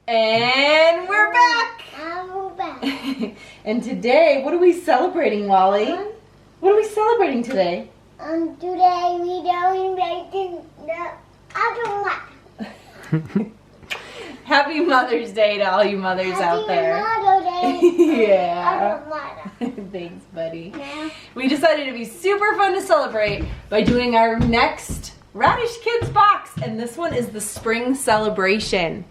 And we're back! We're back. And today, what are we celebrating, Wally? What are we celebrating today? Today we don't make the other one. Happy Mother's Day to all you mothers out there. Happy Mother's Day. Yeah. Other Thanks, buddy. Yeah. We decided it'd be super fun to celebrate by doing our next Raddish Kids box. And this one is the spring celebration.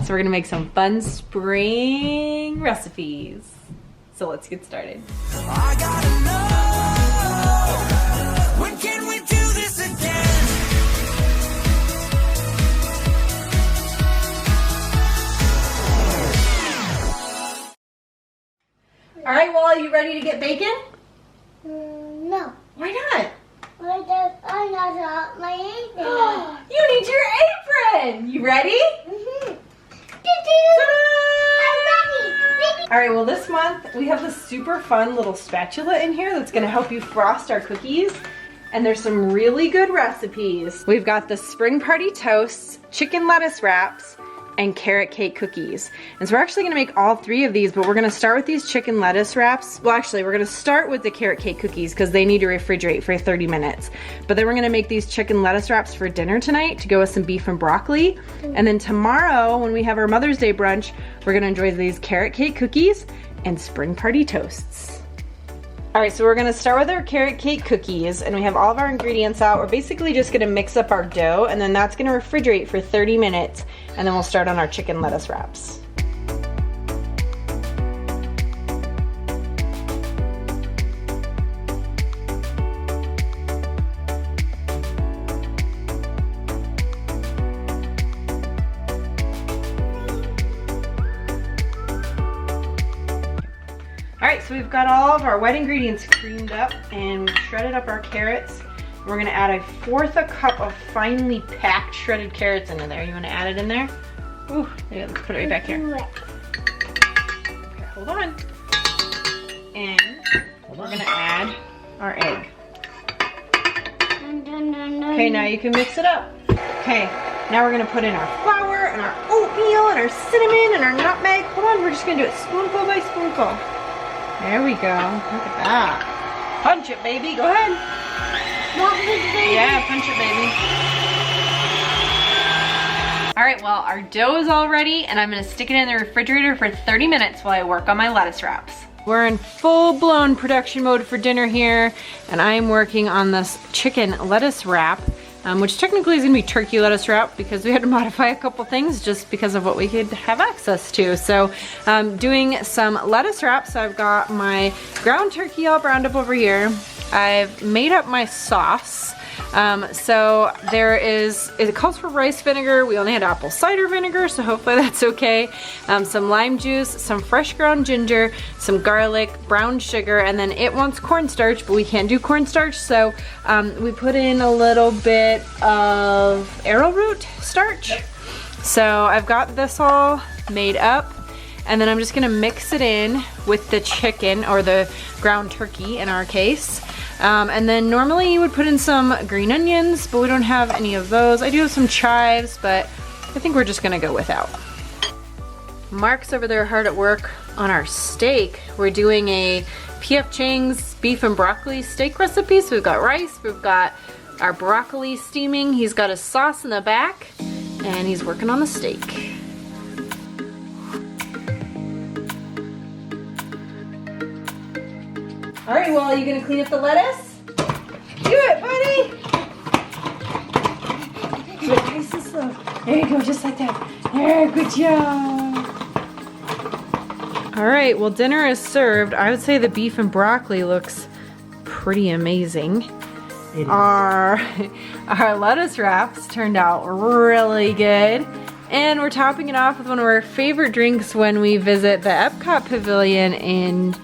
So we're gonna make some fun spring recipes. So let's get started. I gotta know, when can we do this again? All right, Wally, you ready to get bacon? No. Why not? I'm not my apron. You need your apron. You ready? I'm ready. All right, well this month we have this super fun little spatula in here that's gonna help you frost our cookies. And there's some really good recipes. We've got the spring party toasts, chicken lettuce wraps, and carrot cake cookies. And so we're actually gonna make all three of these, but we're gonna start with these chicken lettuce wraps. Well, actually, we're gonna start with the carrot cake cookies because they need to refrigerate for 30 minutes. But then we're gonna make these chicken lettuce wraps for dinner tonight to go with some beef and broccoli. And then tomorrow, when we have our Mother's Day brunch, we're gonna enjoy these carrot cake cookies and spring party toasts. All right, so we're gonna start with our carrot cake cookies, and we have all of our ingredients out. We're basically just gonna mix up our dough, and then that's gonna refrigerate for 30 minutes, and then we'll start on our chicken lettuce wraps. Alright, so we've got all of our wet ingredients creamed up and we've shredded up our carrots. We're going to add 1/4 cup of finely packed shredded carrots into there. You want to add it in there? Ooh, yeah, let's put it right back here. Okay, hold on. And we're going to add our egg. Okay, now you can mix it up. Okay, now we're going to put in our flour and our oatmeal and our cinnamon and our nutmeg. Hold on, we're just going to do it spoonful by spoonful. There we go. Look at that. Punch it, baby. Go ahead. Yeah, punch it, baby. All right, well, our dough is all ready, and I'm gonna stick it in the refrigerator for 30 minutes while I work on my lettuce wraps. We're in full-blown production mode for dinner here, and I'm working on this chicken lettuce wrap, which technically is gonna be turkey lettuce wrap because we had to modify a couple things just because of what we could have access to. So doing some lettuce wraps. So I've got my ground turkey all browned up over here. I've made up my sauce. So it calls for rice vinegar. We only had apple cider vinegar, so hopefully that's okay. Some lime juice, some fresh ground ginger, some garlic, brown sugar, and then it wants cornstarch, but we can't do cornstarch, so we put in a little bit of arrowroot starch. Yep. So I've got this all made up, and then I'm just gonna mix it in with the chicken, or the ground turkey in our case. And then normally you would put in some green onions, but we don't have any of those. I do have some chives, but I think we're just gonna go without. Mark's over there hard at work on our steak. We're doing a P.F. Chang's beef and broccoli steak recipe. So we've got rice, we've got our broccoli steaming, he's got his sauce in the back, and he's working on the steak. All right, well, are you gonna clean up the lettuce? Do it, buddy! Do it nice and slow. There you go, just like that. There, good job. All right, well, dinner is served. I would say the beef and broccoli looks pretty amazing. Our lettuce wraps turned out really good. And we're topping it off with one of our favorite drinks when we visit the Epcot Pavilion in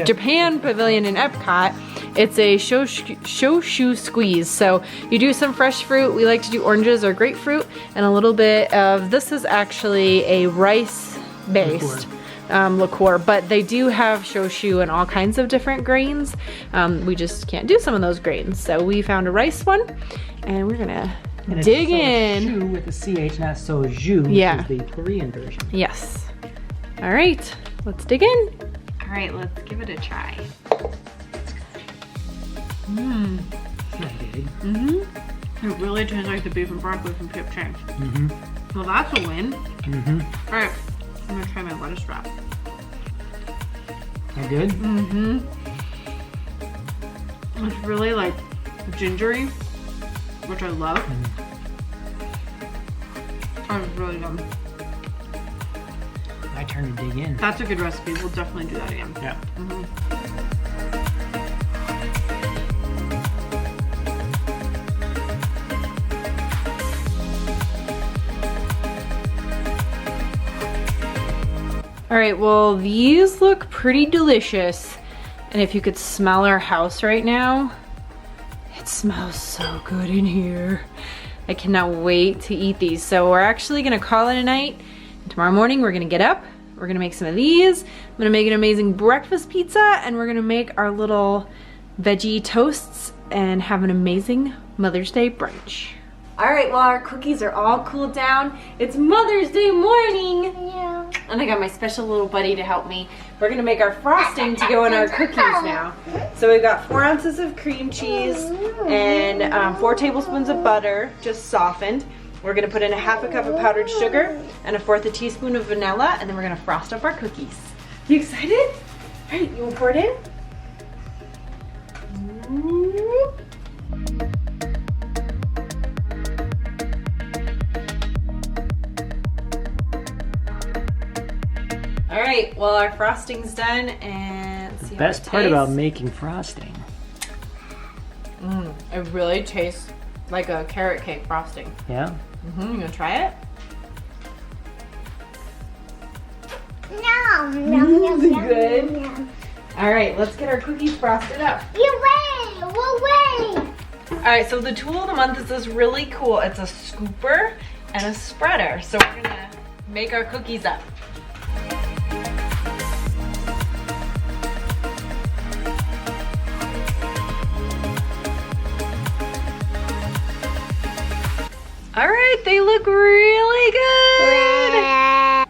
Japan Pavilion in Epcot. It's a shoshu squeeze. So you do some fresh fruit. We like to do oranges or grapefruit, and a little bit of, this is actually a rice-based liqueur, but they do have shoshu and all kinds of different grains. We just can't do some of those grains. So we found a rice one, and we're gonna And it's Dig in. Soju with a CH, not Soju, Yeah. which is the Korean version. Yes. All right, let's dig in. All right, let's give it a try. Mmm. It's not big. Mm-hmm. It really tastes like the beef and broccoli from Pip Chang's. Mm-hmm. Well, that's a win. Mm-hmm. All right, I'm gonna try my lettuce wrap. They're good? Mm-hmm. It's really like gingery, which I love. Oh, it's really good. My turn to dig in. That's a good recipe. We'll definitely do that again. Yeah. All right, well, these look pretty delicious. And if you could smell our house right now, it smells so good in here. I cannot wait to eat these. So we're actually gonna call it a night. Tomorrow morning, we're gonna get up, we're gonna make some of these. I'm gonna make an amazing breakfast pizza, and we're gonna make our little veggie toasts and have an amazing Mother's Day brunch. All right, well, our cookies are all cooled down. It's Mother's Day morning. Yeah. And I got my special little buddy to help me. We're gonna make our frosting to go in our cookies now. So we've got 4 ounces of cream cheese and 4 tablespoons of butter, just softened. We're gonna put in a 1/2 cup of powdered sugar and 1/4 teaspoon of vanilla, and then we're gonna frost up our cookies. You excited? All right, you wanna pour it in? All right, well, our frosting's done, and let's see how Best it part about tastes. making frosting. It really tastes like a carrot cake frosting. Yeah? You gonna try it? No. No. Is it good? All right, let's get our cookies frosted up. You wait. We'll wait. All right, so the tool of the month is this really cool. It's a scooper and a spreader. So we're gonna make our cookies up. All right, they look really good.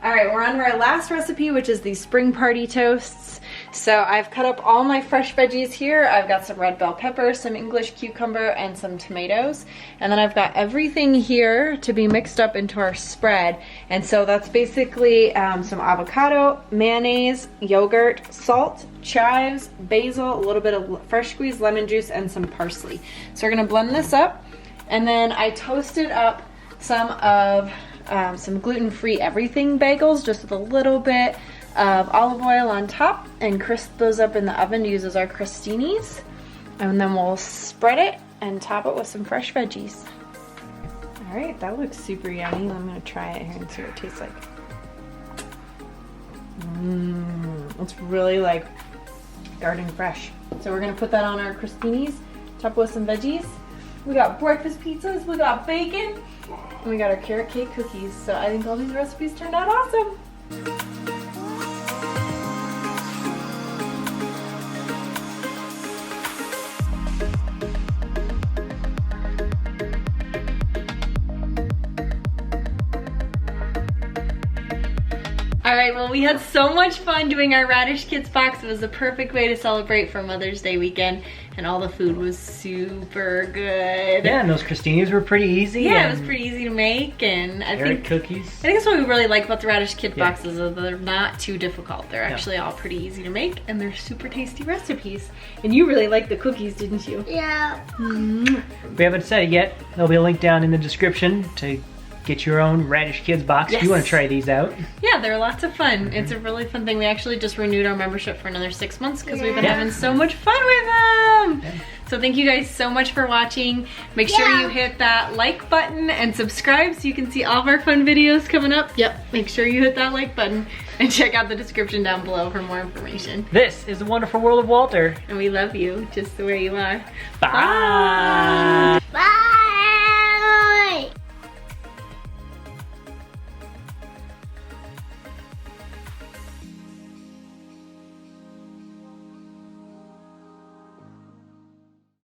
All right, we're on to our last recipe, which is the spring party toasts. So I've cut up all my fresh veggies here. I've got some red bell pepper, some English cucumber, and some tomatoes. And then I've got everything here to be mixed up into our spread. And so that's basically some avocado, mayonnaise, yogurt, salt, chives, basil, a little bit of fresh squeezed lemon juice, and some parsley. So we're gonna blend this up. And then I toasted up some of some gluten-free everything bagels, just with a little bit of olive oil on top, and crisp those up in the oven to use as our crostinis. And then we'll spread it and top it with some fresh veggies. All right, that looks super yummy. I'm gonna try it here and see what it tastes like. It's really like garden fresh. So we're gonna put that on our crostinis, top it with some veggies. We got breakfast pizzas, we got bacon, and we got our carrot cake cookies. So I think all these recipes turned out awesome. All right, well, we had so much fun doing our Raddish Kids box. It was the perfect way to celebrate for Mother's Day weekend, and all the food was super good. Yeah, and those crostinis were pretty easy. Yeah, it and was pretty easy to make, and I carrot think cookies. that's what we really like about the Raddish Kid Yeah. boxes, is they're not too difficult. They're actually all pretty easy to make, and they're super tasty recipes. And you really liked the cookies, didn't you? Yeah. We haven't said it yet. There'll be a link down in the description to get your own Raddish Kids box if you want to Yes. try these out. Yeah, they're lots of fun. It's a really fun thing. We actually just renewed our membership for another 6 months because we've been Yeah. having so much fun with them. Yeah. So thank you guys so much for watching. Make sure Yeah. you hit that like button and subscribe so you can see all of our fun videos coming up. Yep, make sure you hit that like button and check out the description down below for more information. This is the Wonderful World of Walter. And we love you just the way you are. Bye.